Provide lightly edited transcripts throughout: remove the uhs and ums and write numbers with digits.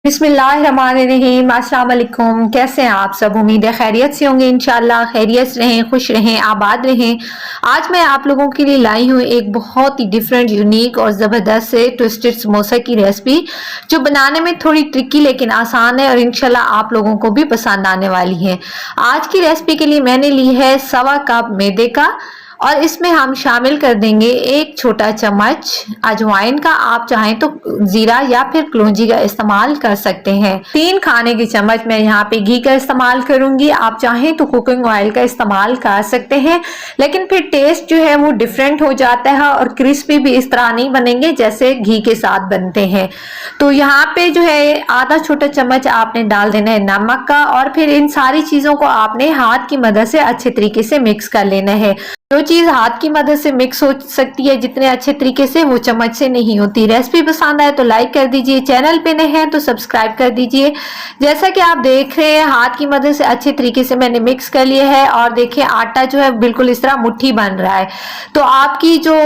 बिस्मिल्लाहिर्रहमानिर्रहीम। अस्सलाम वालेकुम। कैसे हैं आप सब? उम्मीद है खैरियत से होंगे। इंशाल्लाह खैरियत रहें, खुश रहें, आबाद रहें। आज मैं आप लोगों के लिए लाई हूँ एक बहुत ही डिफरेंट, यूनिक और ज़बरदस्त से ट्विस्टेड समोसा की रेसिपी, जो बनाने में थोड़ी ट्रिकी लेकिन आसान है और इंशाल्लाह आप लोगों को भी पसंद आने वाली है। आज की रेसिपी के लिए मैंने ली है 1.25 कप मैदे का, और इसमें हम शामिल कर देंगे 1 छोटा चम्मच अजवाइन का। आप चाहें तो जीरा या फिर कलौंजी का इस्तेमाल कर सकते हैं। 3 खाने की चम्मच मैं यहाँ पे घी का इस्तेमाल करूंगी। आप चाहें तो कुकिंग ऑयल का इस्तेमाल कर सकते हैं, लेकिन फिर टेस्ट जो है वो डिफरेंट हो जाता है और क्रिस्पी भी इस तरह नहीं बनेंगे जैसे घी के साथ बनते हैं। तो यहाँ पे जो है आधा छोटा चम्मच आपने डाल देना है नमक का, और फिर इन सारी चीजों को आपने हाथ की मदद से अच्छे तरीके से मिक्स कर लेना है। जो चीज हाथ की मदद से मिक्स हो सकती है जितने अच्छे तरीके से, वो चम्मच से नहीं होती। रेसिपी पसंद आए तो लाइक कर दीजिए, चैनल पे नए हैं तो सब्सक्राइब कर दीजिए। जैसा कि आप देख रहे हैं हाथ की मदद से अच्छे तरीके से मैंने मिक्स कर लिया है, और देखिए आटा जो है बिल्कुल इस तरह मुट्ठी बन रहा है। तो आपकी जो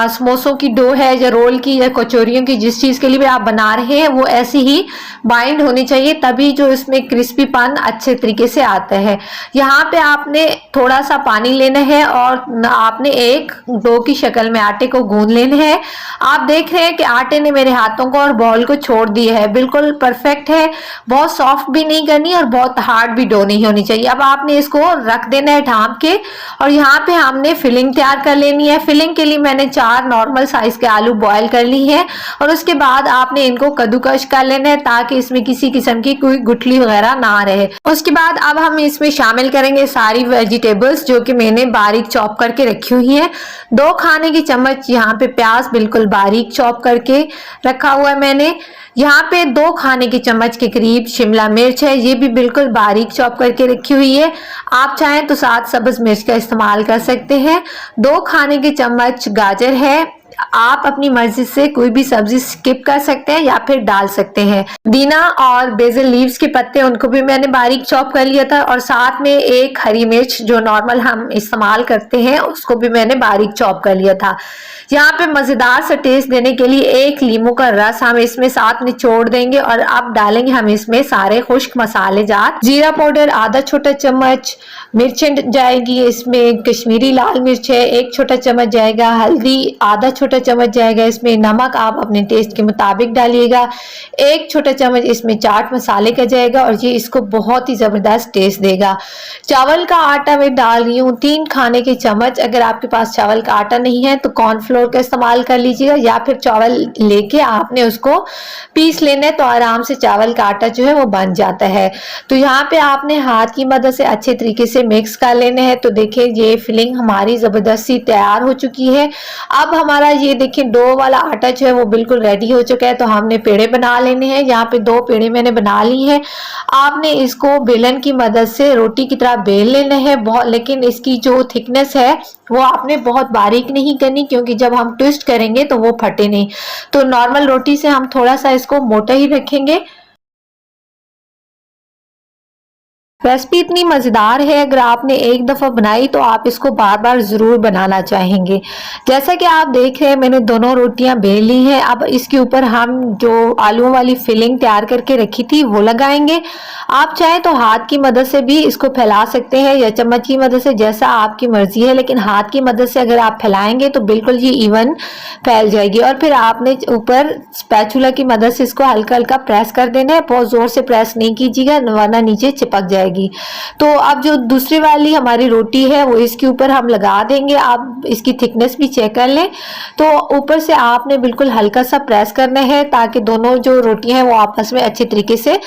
समोसों की डो है या रोल की या कचौरियों की, जिस चीज के लिए भी आप बना रहे हैं, वो ऐसी ही बाइंड होनी चाहिए, तभी जो इसमें क्रिस्पीपन अच्छे तरीके से आता है। यहाँ पे आपने थोड़ा सा पानी लेना है और आपने एक डो की शक्ल में आटे को गूंद लेना है। आप देख रहे हैं कि आटे ने मेरे हाथों को और बॉल को छोड़ दिया है, बिल्कुल परफेक्ट है। बहुत सॉफ्ट भी नहीं करनी और बहुत हार्ड भी डो नहीं होनी चाहिए। अब आपने इसको रख देना है ढांप के, और यहाँ पे हमने फिलिंग तैयार कर लेनी है। फिलिंग के लिए मैंने 4 नॉर्मल साइज के आलू बॉयल कर ली है, और उसके बाद आपने इनको कद्दूकश कर लेना है ताकि इसमें किसी किस्म की कोई गुठली वगैरह ना रहे। उसके बाद अब हम इसमें शामिल करेंगे सारी वेजिटेबल्स जो कि मैंने बारीक चॉप करके रखी हुई है। 2 खाने की चम्मच यहाँ पे प्याज बिल्कुल बारीक चॉप करके रखा हुआ है मैंने। यहाँ पे 2 खाने की चम्मच के करीब शिमला मिर्च है, ये भी बिल्कुल बारीक चॉप करके रखी हुई है। आप चाहें तो 7 सब्ज मिर्च का इस्तेमाल कर सकते हैं। 2 खाने की चम्मच गाजर है। आप अपनी मर्जी से कोई भी सब्जी स्किप कर सकते हैं या फिर डाल सकते हैं। पुदीना और बेसिल लीव्स के पत्ते, उनको भी मैंने बारीक चॉप कर लिया था, और साथ में 1 हरी मिर्च जो नॉर्मल हम इस्तेमाल करते हैं उसको भी मैंने बारीक चॉप कर लिया था। यहाँ पे मजेदार सा टेस्ट देने के लिए 1 लीमू का रस हम इसमें साथ निचोड़ देंगे, और अब डालेंगे हम इसमें सारे खुश्क मसाले जात। जीरा पाउडर आधा छोटा चम्मच, मिर्चें जाएगी इसमें कश्मीरी लाल मिर्च है 1 छोटा चम्मच जाएगा, हल्दी आधा छोटा चम्मच जाएगा इसमें, नमक आप अपने टेस्ट के मुताबिक डालिएगा, 1 छोटा चम्मच इसमें चाट मसाले का जाएगा, और ये इसको बहुत ही जबरदस्त टेस्ट देगा। चावल का आटा मैं डाल रही हूँ 3 खाने के चम्मच। अगर आपके पास चावल का आटा नहीं है तो कॉर्नफ्लोर का इस्तेमाल कर लीजिएगा, या फिर चावल लेके आपने उसको पीस लेना है तो आराम से चावल का आटा जो है वो बन जाता है। तो यहाँ पे आपने हाथ की मदद से अच्छे तरीके से मिक्स कर लेने हैं। तो देखिए ये फिलिंग हमारी जबरदस्ती तैयार हो चुकी है। अब हमारा ये देखिए डो वाला आटा जो है वो बिल्कुल रेडी हो चुका है। तो हमने पेड़े बना लेने हैं। यहाँ पे 2 पेड़े मैंने बना ली हैं। आपने इसको बेलन की मदद से रोटी की तरह बेल लेना है, बहुत, लेकिन इसकी जो थिकनेस है वो आपने बहुत बारीक नहीं करनी, क्योंकि जब हम ट्विस्ट करेंगे तो वो फटे नहीं। तो नॉर्मल रोटी से हम थोड़ा सा इसको मोटा ही रखेंगे। रेसिपी इतनी मज़ेदार है, अगर आपने एक दफ़ा बनाई तो आप इसको बार बार ज़रूर बनाना चाहेंगे। जैसा कि आप देख रहे हैं मैंने दोनों रोटियां बेल ली हैं। अब इसके ऊपर हम जो आलूओं वाली फिलिंग तैयार करके रखी थी वो लगाएंगे। आप चाहें तो हाथ की मदद से भी इसको फैला सकते हैं या चम्मच की मदद से, जैसा आपकी मर्जी है, लेकिन हाथ की मदद से अगर आप फैलाएंगे तो बिल्कुल ये इवन फैल जाएगी। और फिर आपने ऊपर स्पैचुला की मदद से इसको हल्का हल्का प्रेस कर देना है। बहुत ज़ोर से प्रेस नहीं कीजिएगा वरना नीचे चिपक जाएगी। तो अब जो दूसरी वाली हमारी रोटी है वो इसके ऊपर हम लगा देंगे। आप इसकी थिकनेस भी चेक कर लें। तो ऊपर से आपने बिल्कुल हल्का सा प्रेस करना है ताकि दोनों जो रोटियां हैं वो आपस में अच्छे तरीके से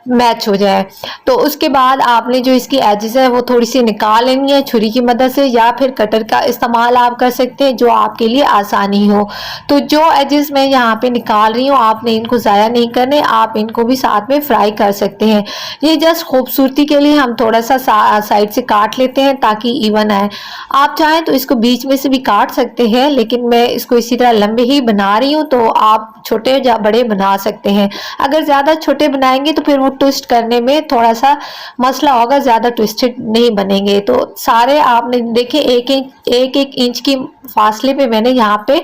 मैच हो जाए। तो उसके बाद आपने जो इसकी एजेस है वो थोड़ी सी निकाल लेनी है छुरी की मदद से, या फिर कटर का इस्तेमाल आप कर सकते हैं जो आपके लिए आसानी हो। तो जो एजेस मैं यहाँ पे निकाल रही हूँ आपने इनको ज़ाया नहीं करने, आप इनको भी साथ में फ्राई कर सकते हैं। ये जस्ट खूबसूरती के लिए हम थोड़ा सा साइड से काट लेते हैं ताकि इवन आए। आप चाहें तो इसको बीच में से भी काट सकते हैं, लेकिन मैं इसको इसी तरह लंबे ही बना रही हूँ, तो आप छोटे या बड़े बना सकते हैं। अगर ज़्यादा छोटे बनाएंगे तो फिर वो ट्विस्ट करने में थोड़ा सा मसला होगा, ज़्यादा ट्विस्टेड नहीं बनेंगे। तो सारे आपने देखे एक एक इंच की फासले पे मैंने यहाँ पे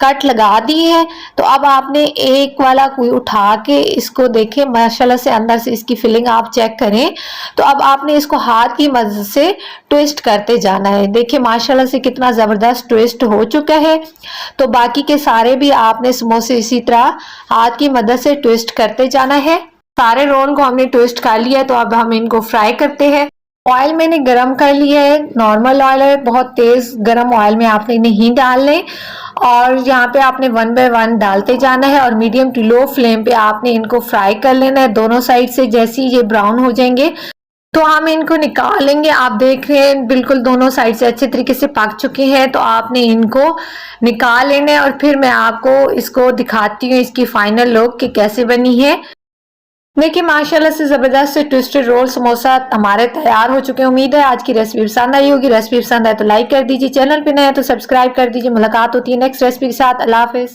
कट लगा दी है। तो अब आपने एक वाला कोई उठा के इसको देखें, माशाल्लाह से अंदर से इसकी फिलिंग आप चेक करें। तो अब आपने इसको हाथ की मदद से ट्विस्ट करते जाना है। देखिए माशाल्लाह से कितना ज़बरदस्त ट्विस्ट हो चुका है। तो बाकी के सारे भी आपने समोसे इसी तरह हाथ की मदद से ट्विस्ट करते जाना है। सारे रोल को हमने ट्विस्ट कर लिया, तो अब हम इनको फ्राई करते हैं। ऑयल मैंने गरम कर लिया है, नॉर्मल ऑयल है, बहुत तेज गरम ऑयल में आपने नहीं डालने। और यहाँ पे आपने 1 बाय 1 डालते जाना है और मीडियम टू लो फ्लेम पे आपने इनको फ्राई कर लेना है दोनों साइड से। जैसे ही ये ब्राउन हो जाएंगे तो हम इनको निकाल लेंगे। आप देख रहे हैं बिल्कुल दोनों साइड से अच्छे तरीके से पक चुके हैं। तो आपने इनको निकाल लेना है और फिर मैं आपको इसको दिखाती हूँ इसकी फाइनल लुक कि कैसे बनी है। देखिए माशाल्लाह से ज़बरदस्त से ट्विस्टेड रोल समोसा हमारे तैयार हो चुके हैं। उम्मीद है आज की रेसिपी पसंद आई होगी। रेसिपी पसंद आए तो लाइक कर दीजिए, चैनल पे नए हैं तो सब्सक्राइब कर दीजिए। मुलाकात होती है नेक्स्ट रेसिपी के साथ। अल्लाह हाफिज़।